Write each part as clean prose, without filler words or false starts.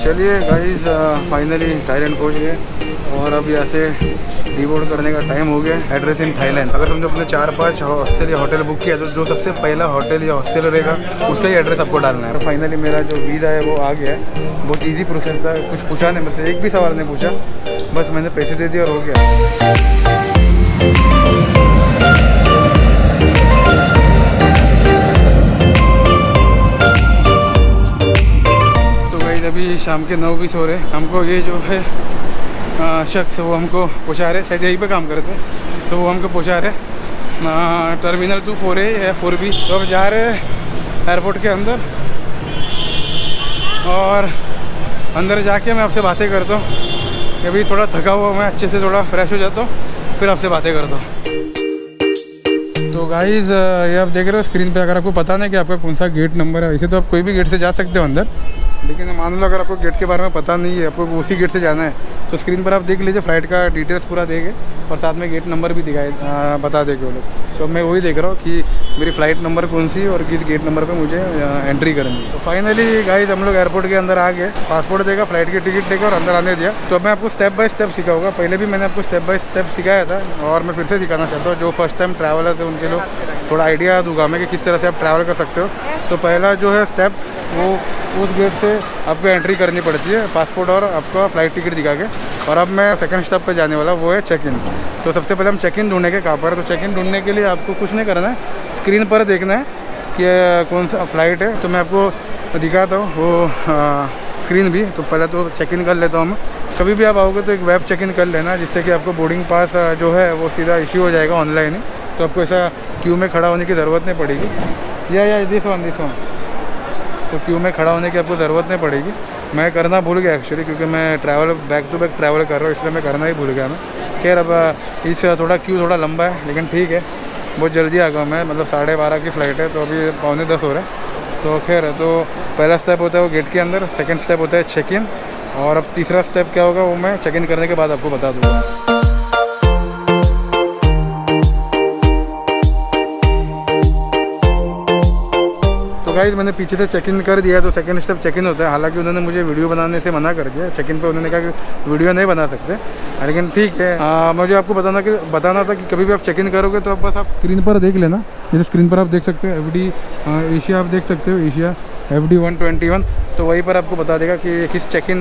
चलिए guys, finally Thailand पहुंच गए और अब यहाँ से डीबोर्ड करने का टाइम हो गया। Address in Thailand. अगर समझो अपने 4-5 हॉस्टल या होटल बुक किया तो जो सबसे पहला होटल या हॉस्टल रहेगा उसका ही एड्रेस आपको डालना है। फाइनली मेरा जो वीज़ा है वो आ गया है। बहुत ईजी प्रोसेस था, कुछ पूछा नहीं मेरे से, एक भी सवाल नहीं पूछा, बस मैंने पैसे दे दिए और हो गया। अभी शाम के 9:20 हो रहे। हमको ये जो है शख्स वो हमको पहुँचा रहे, शायद यहीं पे काम करते हैं, तो वो हमको पहुँचा रहे टर्मिनल 2 4A या 4B। तो अब जा रहे हैं एयरपोर्ट के अंदर और अंदर जाके मैं आपसे बातें करता हूँ। अभी थोड़ा थका हुआ मैं, अच्छे से थोड़ा फ्रेश हो जाता हूँ, फिर आपसे बातें करता हूँ। तो गाइज़ ये आप देख रहे हो स्क्रीन पे, अगर आपको पता नहीं कि आपका कौन सा गेट नंबर है, वैसे तो आप कोई भी गेट से जा सकते हो अंदर, लेकिन मान लो अगर आपको गेट के बारे में पता नहीं है, आपको उसी गेट से जाना है, तो स्क्रीन पर आप देख लीजिए, फ़्लाइट का डिटेल्स पूरा देंगे और साथ में गेट नंबर भी बता देंगे वो लोग। तो मैं वही देख रहा हूँ कि मेरी फ़्लाइट नंबर कौन सी और किस गेट नंबर पे मुझे एंट्री करनी है। तो फाइनली गाइस हम लोग एयरपोर्ट के अंदर आ गए। पासपोर्ट देगा, फ़्लाइट की टिकट देगा और अंदर आने दिया। तो अब मैं आपको स्टेप बाय स्टेप सिखाऊंगा। पहले भी मैंने आपको स्टेप बाय स्टेप सिखाया था और मैं फिर से सिखाना चाहता हूँ। जो फर्स्ट टाइम ट्रैवलर थे उनके लोग थोड़ा आइडिया दूंगा मैं कि किस तरह से आप ट्रैवल कर सकते हो। तो पहला जो है स्टेप, वो उस गेट से आपको एंट्री करनी पड़ती है, पासपोर्ट और आपका फ़्लाइट टिकट दिखा के। और अब मैं सेकंड स्टेप पे जाने वाला, वो है चेक इन। तो सबसे पहले हम चेक इन ढूंढेंगे कहाँ पर। तो चेक इन ढूंढने के लिए आपको कुछ नहीं करना है, स्क्रीन पर देखना है कि कौन सा फ़्लाइट है। तो मैं आपको दिखाता हूँ वो स्क्रीन भी। तो पहले तो चेक इन कर लेता हूँ मैं। कभी भी आप आओगे तो एक वेब चेक इन कर लेना, जिससे कि आपको बोर्डिंग पास जो है वो सीधा इश्यू हो जाएगा ऑनलाइन ही। तो आपको ऐसा क्यू में खड़ा होने की ज़रूरत नहीं पड़ेगी। या दिस वन। तो क्यू में खड़ा होने की आपको ज़रूरत नहीं पड़ेगी। मैं करना भूल गया एक्चुअली, क्योंकि मैं travel back to back travel कर रहा हूँ, इसलिए मैं करना ही भूल गया मैं। खैर अब इस थोड़ा क्यू थोड़ा लंबा है, लेकिन ठीक है, बहुत जल्दी आ गया मैं। मतलब 12:30 की फ़्लाइट है, तो अभी 9:45 हो रहा है। तो खैर, तो पहला स्टेप होता है वो गेट के अंदर, सेकंड स्टेप होता है चेक इन, और अब तीसरा स्टेप क्या होगा वो मैं चेक इन करने के बाद आपको बता दूँगा। गाइस मैंने पीछे से चेक इन कर दिया, तो सेकंड स्टेप चेक इन होता है। हालांकि उन्होंने मुझे वीडियो बनाने से मना कर दिया। चेक इन पे उन्होंने कहा कि वीडियो नहीं बना सकते, लेकिन ठीक है। मुझे आपको बताना था कि कभी भी आप चेक इन करोगे तो बस आप स्क्रीन पर देख लेना। जैसे स्क्रीन पर आप देख सकते हो FD एशिया, आप देख सकते हो एशिया FD 121। तो वहीं पर आपको बता देगा कि किस चेक इन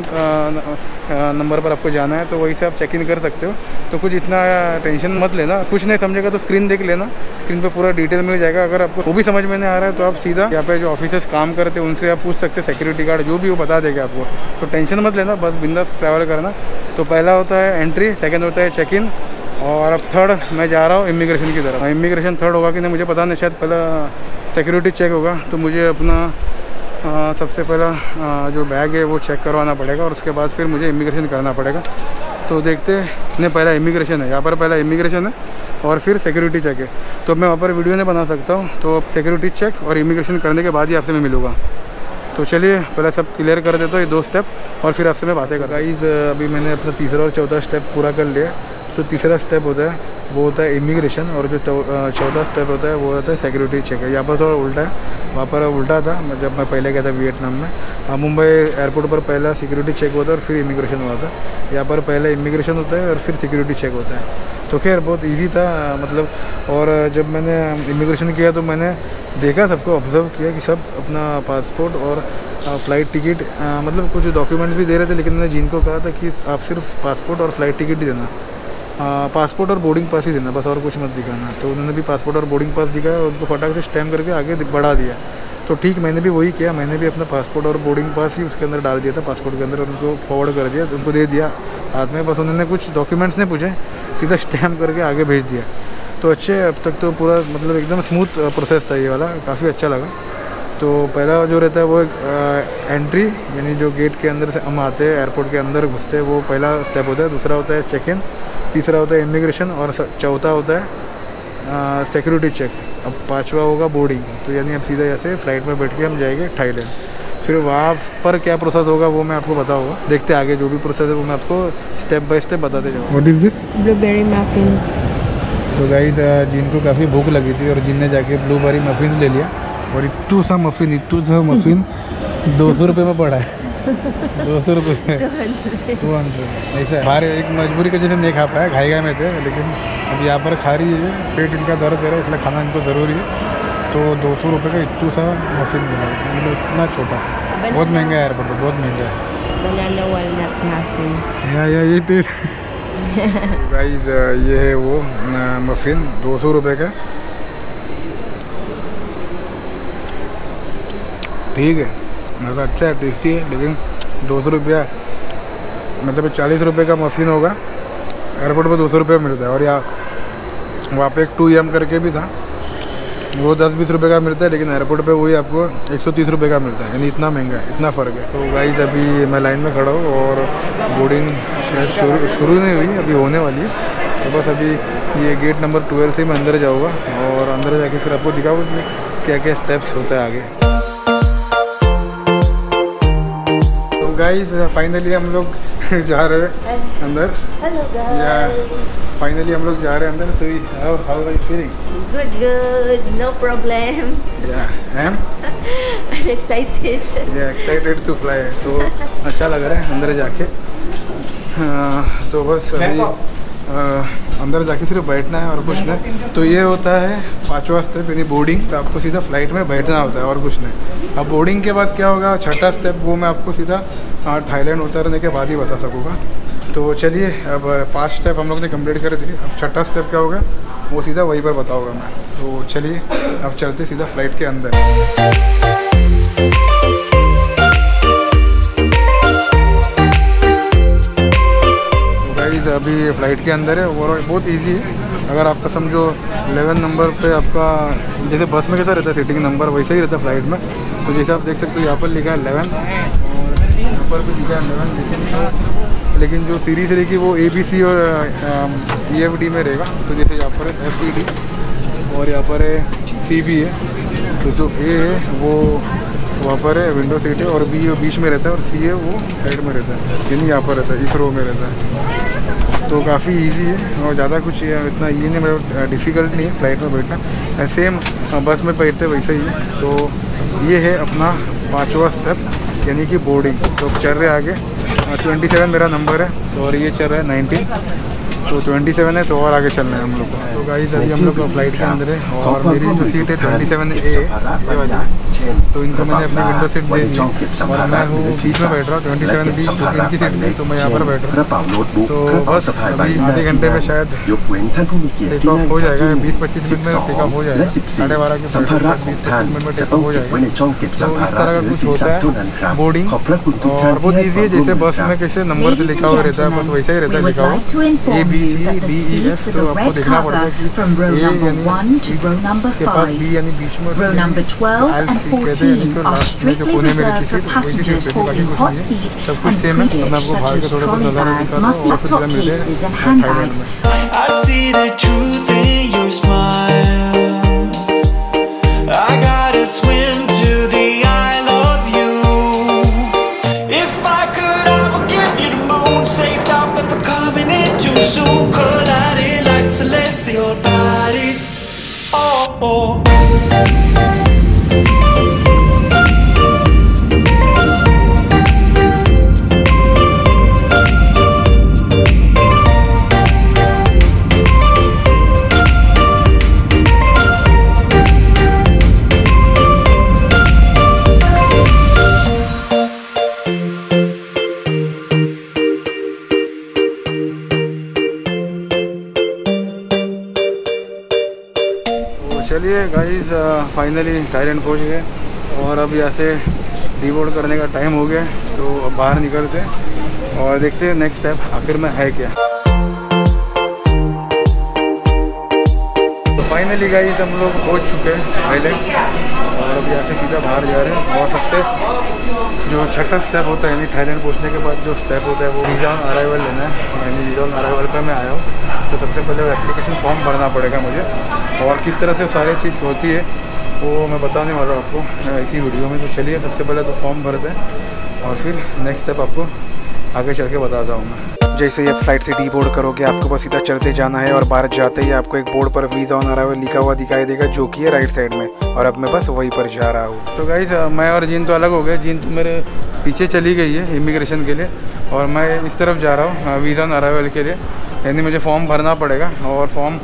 नंबर पर आपको जाना है, तो वहीं से आप चेक इन कर सकते हो। तो कुछ इतना टेंशन मत लेना, कुछ नहीं समझेगा तो स्क्रीन देख लेना, स्क्रीन पे पूरा डिटेल मिल जाएगा। अगर आपको वो भी समझ में नहीं आ रहा है तो आप सीधा यहाँ पे जो ऑफिसर्स काम करते हैं उनसे आप पूछ सकते हैं, सिक्योरिटी गार्ड जो भी वो बता देगा आपको। तो टेंशन मत लेना, बस बिंदास ट्रैवल करना। तो पहला होता है एंट्री, सेकेंड होता है चेक इन, और अब थर्ड मैं जा रहा हूँ इमिग्रेशन की तरफ। इमिग्रेशन थर्ड होगा कि नहीं मुझे पता नहीं, शायद पहला सिक्योरिटी चेक होगा। तो मुझे अपना सबसे पहला जो बैग है वो चेक करवाना पड़ेगा और उसके बाद फिर मुझे इमिग्रेशन करना पड़ेगा। तो देखते हैं, नहीं पहला इमिग्रेशन है, यहाँ पर पहला इमिग्रेशन है और फिर सिक्योरिटी चेक है। तो मैं वहाँ पर वीडियो नहीं बना सकता हूँ, तो सिक्योरिटी चेक और इमिग्रेशन करने के बाद ही आपसे मैं मिलूँगा। तो चलिए पहले सब क्लियर कर देता हूँ, ये 2 स्टेप, और फिर आपसे मैं बातें करता हूँ। गाइस अभी मैंने अपना तीसरा और चौथा स्टेप पूरा कर लिया। तो तीसरा स्टेप होता है वो होता है इमिग्रेशन, और जो चौथा स्टेप होता है वो होता है सिक्योरिटी चेक है। यहाँ पर थोड़ा उल्टा है, वहाँ पर उल्टा था जब मैं पहले गया था वियतनाम में। मुंबई एयरपोर्ट पर पहला सिक्योरिटी चेक होता है और फिर इमिग्रेशन होता है। यहाँ पर पहले इमिग्रेशन होता है और फिर सिक्योरिटी चेक होता है। तो खैर बहुत इजी था मतलब। और जब मैंने इमिग्रेशन किया तो मैंने देखा, सबको ऑब्जर्व किया कि सब अपना पासपोर्ट और फ़्लाइट टिकट, मतलब कुछ डॉक्यूमेंट्स भी दे रहे थे, लेकिन मैंने जिनको कहा था कि आप सिर्फ पासपोर्ट और फ़्लाइट टिकट ही देना, पासपोर्ट और बोर्डिंग पास ही देना, बस और कुछ मत दिखाना। तो उन्होंने भी पासपोर्ट और बोर्डिंग पास दिखाया और उनको फटाक से स्टैम्प करके आगे बढ़ा दिया। तो ठीक मैंने भी वही किया, मैंने भी अपना पासपोर्ट और बोर्डिंग पास ही उसके अंदर डाल दिया था, पासपोर्ट के अंदर, उनको फॉरवर्ड कर दिया, उनको दे दिया हाथ में। बस उन्होंने कुछ डॉक्यूमेंट्स नहीं पूछे, सीधा स्टैम्प करके आगे भेज दिया। तो अच्छे, अब तक तो पूरा मतलब एकदम स्मूथ प्रोसेस था ये वाला, काफ़ी अच्छा लगा। तो पहला जो रहता है वो एंट्री, यानी जो गेट के अंदर से हम आते हैं, एयरपोर्ट के अंदर घुसते हैं, वो पहला स्टेप होता है। दूसरा होता है चेक इन, तीसरा होता है इमिग्रेशन, और चौथा होता है सिक्योरिटी चेक। अब पांचवा होगा बोर्डिंग। तो यानी अब सीधा ऐसे फ़्लाइट में बैठ के हम जाएंगे थाईलैंड। फिर वहाँ पर क्या प्रोसेस होगा वो मैं आपको बताऊँगा। देखते आगे जो भी प्रोसेस है वो मैं आपको स्टेप बाय स्टेप बताते जाऊँगा। What is this? Blueberry muffins. तो गाइस जिनको काफ़ी भूख लगी थी और जिनने जाके ब्लूबेरी मफिन्स ले लिया, और इट्टू सा मफिन 200 रुपये में पड़ा है। 200 रुपये 200 ऐसा है। बाहर एक मजबूरी की वजह से नहीं खा पाया, घाई में थे, लेकिन अब यहाँ पर खा रही है। पेट इनका दर्द दे रहा है इसलिए खाना इनको ज़रूरी है। तो 200 रुपये का इतना सा मफिन मिला, मतलब इतना छोटा। बहुत महंगा है एयरपोर्ट पर, बहुत महंगा है। Banana walnut muffins. या ये तो गाइस ये है वो मफिन 200 रुपये का। ठीक है, मतलब अच्छा है, टेस्टी है, लेकिन 200 रुपया मतलब 40 रुपये का मफिन होगा। एयरपोर्ट पर 200 रुपये मिलता है। और यहाँ वहाँ पे एक 2M करके भी था, वो 10-20 रुपये का मिलता है, लेकिन एयरपोर्ट पे वही आपको 130 रुपये का मिलता है। यानी इतना महंगा है, इतना फ़र्क है। तो गाइस अभी मैं लाइन में खड़ा हूँ और बोर्डिंग शायद शुरू नहीं हुई, अभी होने वाली है। तो बस अभी ये गेट नंबर 12 से मैं अंदर जाऊँगा और अंदर जाके फिर आपको दिखाऊँ कि क्या क्या स्टेप्स होता है आगे। तो गाइस फाइनली हम लोग जा रहे हैं अंदर। फाइनली हम लोग जा रहे हैं अंदर। तो how are you feeling? Good, no problem. I'm excited. excited to fly. तो अच्छा लग रहा है अंदर जाके। तो बस अभी अंदर जाके सिर्फ बैठना है और कुछ नहीं। तो ये होता है 5वां स्टेप, यानी बोर्डिंग। तो आपको सीधा फ्लाइट में बैठना होता है और कुछ नहीं। अब बोर्डिंग के बाद क्या होगा, 6ठा स्टेप, वो मैं आपको सीधा थाईलैंड उतरने के बाद ही बता सकूँगा। तो चलिए, अब 5 स्टेप हम लोग ने कंप्लीट कर दिए। अब 6ठा स्टेप क्या होगा वो सीधा वहीं पर बताऊँगा मैं। तो चलिए अब चलते सीधा फ्लाइट के अंदर। तो गाइस अभी फ़्लाइट के अंदर है और बहुत इजी है। अगर आपका समझो 11 नंबर पे आपका, जैसे बस में कैसा रहता है सीटिंग नंबर, वैसा ही रहता है फ़्लाइट में। तो जैसे आप देख सकते हो यहाँ पर लिखा है 11 और यहाँ पर भी लिखा है 11, लेकिन जो सीरीज़ रहेगी वो ABC और EFD में रहेगा। तो जैसे यहाँ पर FED और यहाँ पर CB है। तो जो A है वो वहाँ पर है, विंडो सीट है, और B बीच में रहता है, और C है वो साइड में रहता है, यानी यहाँ पर रहता है, इस रो में रहता है। तो काफ़ी इजी है और ज़्यादा कुछ इतना ये नहीं, मतलब डिफ़िकल्ट नहीं है फ़्लाइट में बैठना। सेम बस में बैठते वैसे ही है। तो ये है अपना 5वां स्टेप, यानी कि बोर्डिंग। तो चल रहे आगे 27 मेरा नंबर है, तो और ये चल रहा है 19। तो 27 है, तो और आगे चलना है हम लोग को। तो गाइस अभी हम लोग फ्लाइट के अंदर है और मेरी जो सीट है 27A ये वाली। तो इनको मैंने अपनी विंडो सीट दे दी और मैं वो बीच में बैठ रहा हूँ 27B, जो कि इनकी सीट थी। तो मैं यहाँ पर बैठ रहा हूँ। तो बस अभी आधे घंटे में शायद टेक ऑफ हो जाएगा, 20-25 मिनट में टेक ऑफ हो जाएगा। 12:30 की फ्लाइट, 20-25 मिनट में टेक ऑफ हो जाएगा। तो इस तरह का कुछ होता है बोर्डिंग, और बहुत ईजी है। जैसे बस में कैसे नंबर से लिखा हुआ रहता है, बस वैसा ही रहता है लिखा हुआ ABCDEF। तो आपको देखना पड़ेगा कि A यानी के पास B यानी बीच में, कहते हैं, यानी कि लास्ट में जो कोने में लिखी सीट वही सीट रहती है, बाकी कुछ नहीं है, सब कुछ सेम है। तो मैं आपको बाहर के थोड़ा बहुत नज़ारा दिखा रहा हूँ और फिर सीधा मिलते हैं थाईलैंड में। चलिए गाइस फाइनली थाईलैंड पहुंच गए और अब यहाँ से डीबोर्ड करने का टाइम हो गया। तो अब बाहर निकलते हैं और देखते हैं नेक्स्ट स्टेप आखिर में है क्या। तो फाइनली गाइस हम लोग पहुँच चुके हैं थाईलैंड और अब यहाँ से सीधा बाहर जा रहे हैं। और सबसे जो 6ठा स्टेप होता है, यानी थाईलैंड पहुँचने के बाद जो स्टेप होता है वो वीज़ा ऑन अराइवल लेना है। यानी वीज़ा ऑन अराइवल पर मैं आया हूँ। तो सबसे पहले वो एप्लीकेशन फॉर्म भरना पड़ेगा मुझे, और किस तरह से सारी चीज़ होती है वो मैं बताने वाला हूँ आपको इसी वीडियो में। तो चलिए सबसे पहले तो फॉर्म भरते हैं और फिर नेक्स्ट स्टेप आपको आगे चल के बताता हूँ मैं। जैसे ही आप फ्लाइट से डी बोर्ड करोगे आपको बस सीधा चढ़ते जाना है और बाहर जाते ही आपको एक बोर्ड पर वीज़ा ऑन अराइवल लिखा हुआ दिखाई देगा, जो कि है राइट साइड में, और अब मैं बस वहीं पर जा रहा हूँ। तो गाइस मैं और जीन तो अलग हो गए। जीन तो मेरे पीछे चली गई है इमिग्रेशन के लिए और मैं इस तरफ जा रहा हूँ वीज़ा ऑन अराइवल के लिए। यानी मुझे फॉर्म भरना पड़ेगा और फॉर्म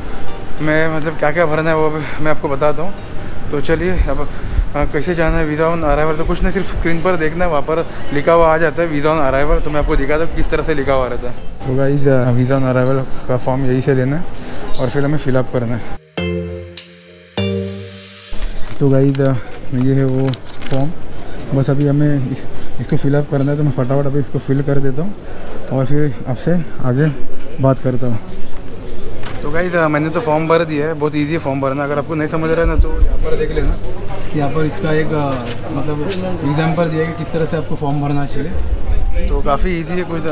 में मतलब क्या क्या भरना है वो भी मैं आपको बताता हूँ। तो चलिए अब कैसे जाना है वीज़ा ऑन अराइवल। तो कुछ नहीं, सिर्फ स्क्रीन पर देखना है, वहाँ पर लिखा हुआ आ जाता है वीज़ा ऑन अराइवल। तो मैं आपको दिखाता हूँ किस तरह से लिखा हुआ रहता है। तो गाइस वीज़ा ऑन अराइवल का फॉर्म यहीं से लेना है और फिर हमें फिलअप करना है। तो गाइस ये है वो फॉर्म, बस अभी हमें इसको फिलअप करना है। तो मैं फटाफट अभी इसको फिल कर देता हूँ और फिर आपसे आगे बात करता हूँ। तो गाइस मैंने तो फॉर्म भर दिया है, बहुत इजी है फॉर्म भरना। अगर आपको नहीं समझ रहा है ना तो यहाँ पर देख लेना, यहाँ पर इसका एक मतलब एग्जाम्पल दिया है कि किस तरह से आपको फॉर्म भरना चाहिए। तो काफ़ी इजी है, कुछ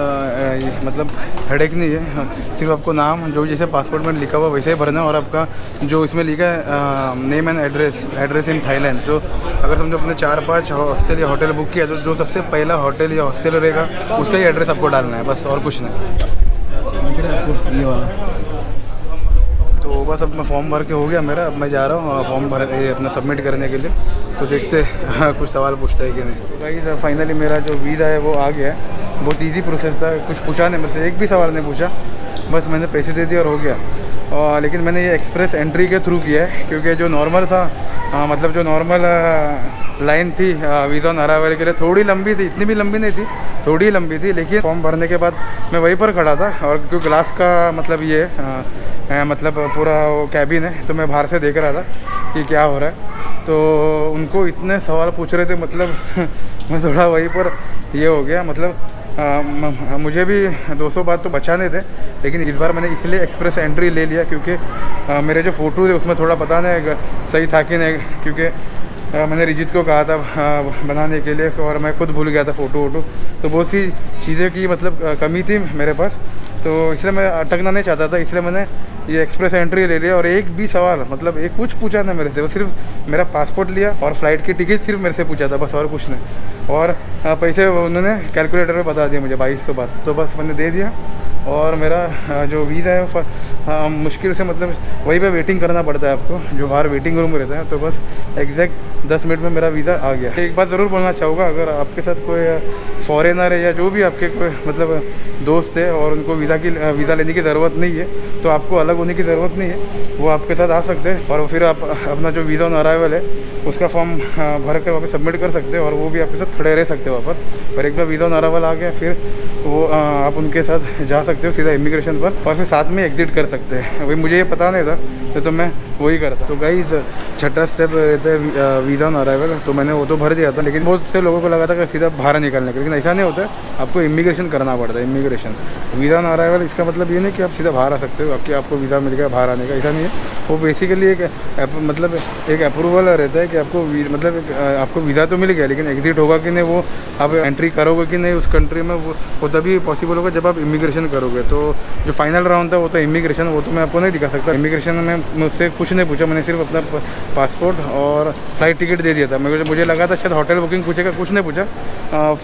मतलब हेडेक नहीं है। सिर्फ आपको नाम जो जैसे पासपोर्ट में लिखा हुआ वैसे ही भरना है और आपका जो इसमें लिखा है name and address in Thailand. तो अगर समझो अपने 4-5 हॉस्टल या होटल बुक किया तो जो सबसे पहला होटल या हॉस्टल रहेगा उसका ही एड्रेस आपको डालना है, बस और कुछ नहीं। दिख रहा है आपको ये वाला। तो बस अब मैं फॉर्म भर के हो गया मेरा, अब मैं जा रहा हूँ फॉर्म भर अपना सबमिट करने के लिए। तो देखते कुछ सवाल पूछता है कि नहीं। तो गाइस फाइनली मेरा जो वीज़ा है वो आ गया है। बहुत इजी प्रोसेस था, कुछ पूछा नहीं मेरे से, एक भी सवाल नहीं पूछा, बस मैंने पैसे दे दिए और हो गया। लेकिन मैंने ये एक्सप्रेस एंट्री के थ्रू किया है क्योंकि जो नॉर्मल था मतलब जो नॉर्मल लाइन थी वीज़ा ऑन अराइवल के लिए थोड़ी लंबी थी, इतनी भी लंबी नहीं थी, थोड़ी लंबी थी। लेकिन फॉर्म भरने के बाद मैं वहीं पर खड़ा था और क्योंकि ग्लास का मतलब ये मतलब पूरा वो कैबिन है, तो मैं बाहर से देख रहा था कि क्या हो रहा है। तो उनको इतने सवाल पूछ रहे थे, मतलब मैं थोड़ा वहीं पर ये हो गया। मतलब मुझे भी 200 बात तो बचाने थे, लेकिन इस बार मैंने इसलिए एक्सप्रेस एंट्री ले लिया क्योंकि मेरे जो फ़ोटो थे उसमें थोड़ा पता नहीं सही था कि नहीं, क्योंकि मैंने रिजित को कहा था बनाने के लिए और मैं खुद भूल गया था फ़ोटो। तो बहुत सी चीज़ें की मतलब कमी थी मेरे पास, तो इसलिए मैं अटकना नहीं चाहता था, इसलिए मैंने ये एक्सप्रेस एंट्री ले लिया। और एक भी सवाल मतलब एक कुछ पूछा ना मेरे से, वो सिर्फ मेरा पासपोर्ट लिया और फ्लाइट की टिकट सिर्फ मेरे से पूछा था, बस और कुछ नहीं। और पैसे उन्होंने कैलकुलेटर में बता दिया मुझे 2200 बात, तो बस मैंने दे दिया। और मेरा जो वीज़ा है मुश्किल से मतलब वहीं पे वेटिंग करना पड़ता है आपको, जो बाहर वेटिंग रूम रहता है। तो बस एग्जैक्ट 10 मिनट में मेरा वीज़ा आ गया। एक बात ज़रूर बोलना चाहूँगा, अगर आपके साथ कोई फॉरेनर है या जो भी आपके कोई मतलब दोस्त है और उनको वीज़ा लेने की ज़रूरत नहीं है, तो आपको अलग होने की ज़रूरत नहीं है, वो आपके साथ आ सकते हैं और फिर आप अपना जो वीज़ा ऑन अराइवल है उसका फॉर्म भर कर वहाँ पर सबमिट कर सकते हैं और वो भी आपके साथ खड़े रह सकते हैं वहाँ पर। एक बार वीज़ा ऑन अराइवल आ गया फिर वो आप उनके साथ जा सकते हो सीधा इमिग्रेशन पर और फिर साथ में एग्जिट कर सकते हैं। वही मुझे ये पता नहीं था तो मैं वही करता। तो गाइस छठा स्टेप रहता है वीज़ा ऑन अराइवल, तो मैंने वो तो भर दिया था, लेकिन बहुत से लोगों को लगा था कि सीधा बाहर निकलने का, लेकिन ऐसा नहीं होता है, आपको इमिग्रेशन करना पड़ता है। इमिग्रेशन वीज़ा ऑन अराइवल इसका मतलब ये नहीं कि आप सीधा बाहर आ सकते हो, आपको वीज़ा मिल गया बाहर आने का, ऐसा नहीं है। वो बेसिकली एक मतलब एक अप्रूवल रहता है कि आपको मतलब आपको वीज़ा तो मिल गया, लेकिन एग्जिट होगा कि नहीं, वो आप एंट्री करोगे कि नहीं उस कंट्री में, वो तभी पॉसिबल होगा जब आप इमिग्रेशन करोगे। तो जो फाइनल राउंड था वो तो इमिग्रेशन, वो तो मैं आपको नहीं दिखा सकता। इमिग्रेशन में मुझसे कुछ नहीं पूछा, मैंने सिर्फ अपना पासपोर्ट और फ्लाइट टिकट दे दिया था। मुझे लगा था शायद होटल बुकिंग पूछेगा, कुछ नहीं पूछा।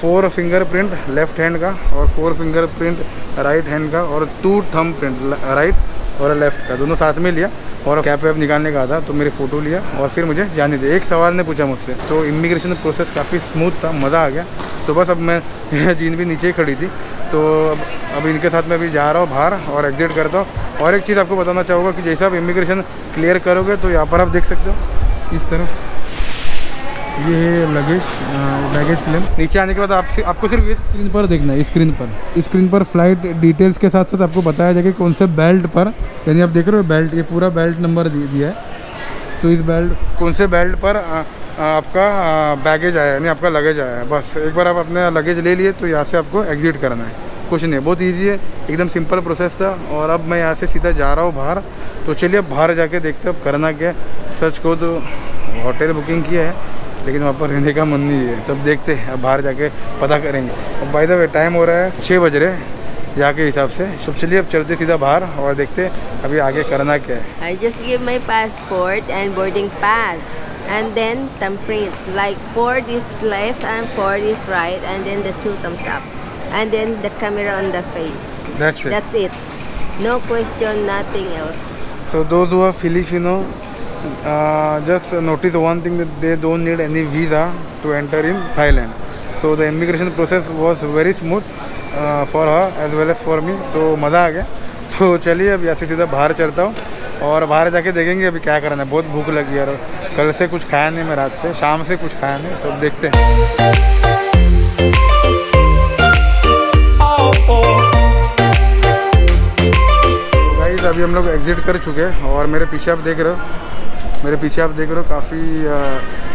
4 फिंगरप्रिंट लेफ्ट हैंड का और 4 फिंगरप्रिंट राइट हैंड का और 2 थंब प्रिंट राइट और लेफ्ट का, दोनों साथ में लिया। और कैप वैप निकालने का था तो मेरी फ़ोटो लिया और फिर मुझे जाने दिया। एक सवाल ने पूछा मुझसे, तो इमिग्रेशन प्रोसेस काफ़ी स्मूथ था, मज़ा आ गया। तो बस अब मैं जीन भी नीचे ही खड़ी थी, तो अब इनके साथ मैं अभी जा रहा हूँ बाहर और एग्जिट करता हूँ। और एक चीज़ आपको बताना चाहूँगा कि जैसे आप इमिग्रेशन क्लियर करोगे तो यहाँ पर आप देख सकते हो इस तरफ ये है बैगेज क्लेम। नीचे आने के बाद आपको सिर्फ इस स्क्रीन पर देखना है, स्क्रीन पर फ्लाइट डिटेल्स के साथ साथ आपको बताया जाएगा कौन से बेल्ट पर, यानी आप देख रहे हो बेल्ट, ये पूरा बेल्ट नंबर दिया है। तो इस बेल्ट कौन से बेल्ट पर आपका बैगेज आया है, यानी आपका लगेज आया है। बस एक बार आप अपने लगेज ले लिए तो यहाँ से आपको एग्जिट करना है, कुछ नहीं, बहुत ईजी है, एकदम सिंपल प्रोसेस था। और अब मैं यहाँ से सीधा जा रहा हूँ बाहर। तो चलिए अब बाहर जाके देखते अब करना क्या। सच को तो होटल बुकिंग किया है, लेकिन वहाँ पर रहने का मन नहीं है, तब देखते हैं, अब बाहर जाके पता करेंगे। अब बाय द वे टाइम हो रहा है 6 बज रहे यहाँ के हिसाब से। सब चलिए अब चलते सीधा बाहर और देखते अभी आगे करना क्या है। I just give my passport and boarding pass and then thumbprint, like 4 is left and 4 is right, and then the 2 thumbs up and then the camera on the face. That's it. No question, nothing else. So those who are Filipino, just notice one thing, that they don't need any visa to enter in Thailand. So the immigration process was very smooth for her as well as for me. तो मज़ा आ गया. तो चलिए अब यहाँ से सीधा बाहर चलता हूँ और बाहर जाके देखेंगे अभी क्या करना है. बहुत भूख लगी यार. कल से कुछ खाया नहीं मैं, रात से शाम से कुछ खाया नहीं. तो देखते हैं. गाइस अभी हम लोग एग्जिट कर चुके हैं और मेरे पीछे आप देख रहे हो काफ़ी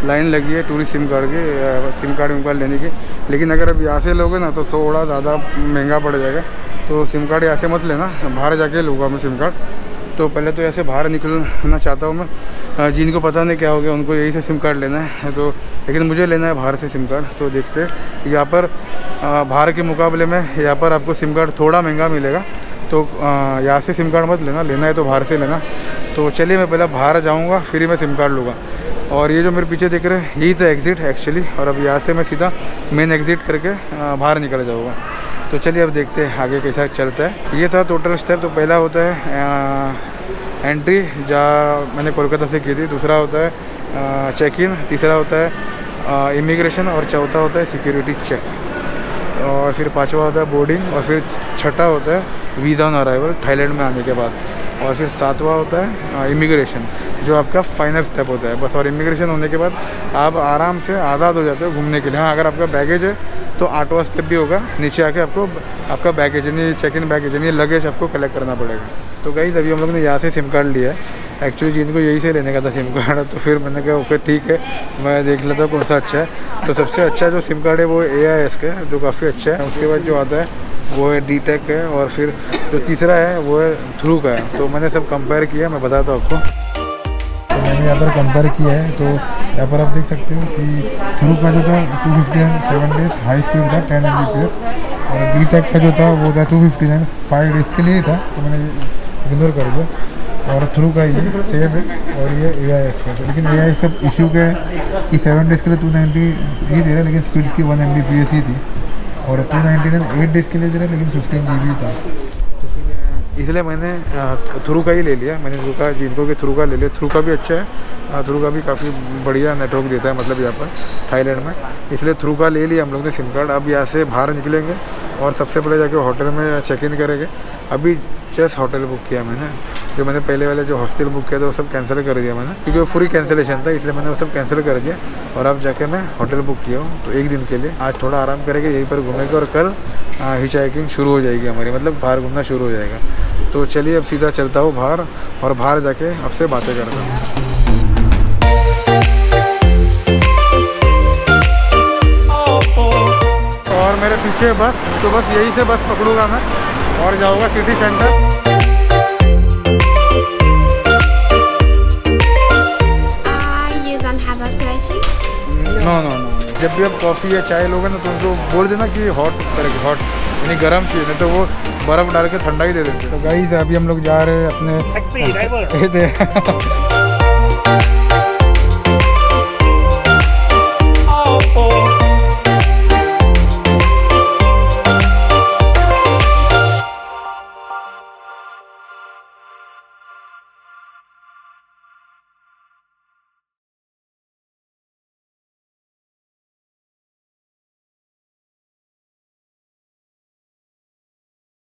लाइन लगी है टूरिस्ट सिम कार्ड के, सिम कार्ड लेने की. लेकिन अगर अब यहाँ से लोगे ना तो थोड़ा ज़्यादा महंगा पड़ जाएगा. तो सिम कार्ड यहाँ से मत लेना, बाहर जाके लूँगा मैं सिम कार्ड. तो पहले तो ऐसे बाहर निकलना चाहता हूँ मैं. जिनको पता नहीं क्या हो गया उनको यही से सिम कार्ड लेना है. तो लेकिन मुझे लेना है बाहर से सिम कार्ड. तो देखते हैं यहाँ पर बाहर के मुकाबले में यहाँ पर आपको सिम कार्ड थोड़ा महंगा मिलेगा. तो यहाँ से सिम कार्ड मत लेना है तो बाहर से लेना. तो चलिए मैं पहले बाहर जाऊँगा फिर ही मैं सिम कार्ड लूँगा. और ये जो मेरे पीछे देख रहे हैं यही था एग्ज़िट एक्चुअली. और अब यहाँ से मैं सीधा मेन एग्ज़िट करके बाहर निकल जाऊँगा. तो चलिए अब देखते हैं आगे कैसा चलता है. ये था टोटल स्टेप. तो पहला होता है एंट्री, जहाँ मैंने कोलकाता से की थी. दूसरा होता है चेक इन. तीसरा होता है इमिग्रेशन. और चौथा होता है सिक्योरिटी चेक. और फिर पांचवा होता है बोर्डिंग. और फिर छठा होता है वीज़ा ऑन अराइवल थाईलैंड में आने के बाद. और फिर सातवां होता है इमिग्रेशन, जो आपका फाइनल स्टेप होता है बस. और इमिग्रेशन होने के बाद आप आराम से आज़ाद हो जाते हो घूमने के लिए. हाँ, अगर आपका बैगेज है तो 8वां स्टेप भी होगा. नीचे आके आपको आपका बैगेज यानी चेक इन बैगेज यानी लगेज आपको कलेक्ट करना पड़ेगा. तो गाइस अभी हम लोग ने यहाँ से सिम कार्ड लिया है. एक्चुअली जिनको यही से लेने का था सिम कार्ड, तो फिर मैंने कहा ओके ठीक है मैं देख लेता हूँ कौन सा अच्छा है. तो सबसे अच्छा जो सिम कार्ड है वो AIS का है, जो काफ़ी अच्छा है. उसके बाद जो आता है वो है D-Tech है. और फिर जो तीसरा है वो है थ्रू का है. तो मैंने सब कंपेयर किया, मैं बताता हूँ आपको. तो मैंने यहाँ पर कंपेयर किया है. तो यहाँ पर आप देख सकते हो कि थ्रू का जो था 259 7 डेज़ हाई स्पीड था 10 Mbps. और D-Tech का जो था वो था 259 5 डेज़ के लिए था. तो मैंने इग्नोर कर दिया. और थ्रू का ये सेम है. और ये AIS का. तो लेकिन AIS का इशू क्या है कि 7 डेज़ के लिए 290 ही दे रहा है, लेकिन स्पीड्स की 1 Mbps ही थी. और 299 8 डेज़ के लिए दे रहा है, लेकिन 15 GB था. तो फिर इसलिए मैंने थ्रू का ही ले लिया. मैंने थ्रू का, जिनको के थ्रू का ले लिया. थ्रू का भी अच्छा है. थ्रू का भी काफ़ी बढ़िया नेटवर्क देता है मतलब यहाँ पर थाईलैंड में. इसलिए थ्रू का ले लिया हम लोग ने सिम कार्ड. अब यहाँ से बाहर निकलेंगे और सबसे पहले जाके होटल में चेक इन करेंगे. अभी जस्ट होटल बुक किया मैंने. जो मैंने पहले वाले जो हॉस्टल बुक किया था वो सब कैंसिल कर दिया मैंने, क्योंकि वो पूरी कैंसिलेशन था. इसलिए मैंने वो सब कैंसिल कर दिया. और अब जाके मैं होटल बुक किया हूँ. तो एक दिन के लिए आज थोड़ा आराम करेंगे, यहीं पर घूमेंगे. और कल हिच हाइकिंग शुरू हो जाएगी हमारी, मतलब बाहर घूमना शुरू हो जाएगा. तो चलिए अब सीधा चलता हूँ बाहर और बाहर जाके आपसे बातें करता हूँ. और मेरे पीछे बस, तो बस यहीं से बस पकड़ूंगा मैं और जाऊँगा सिटी सेंटर. नो. जब भी आप कॉफ़ी या चाय लोगे ना तो उनको बोल देना कि हॉट करेंगे, हॉट यानी गर्म चाहिए, नहीं तो वो बर्फ़ डाल के ठंडा ही दे देंगे. तो गाइस अभी हम लोग जा रहे हैं अपने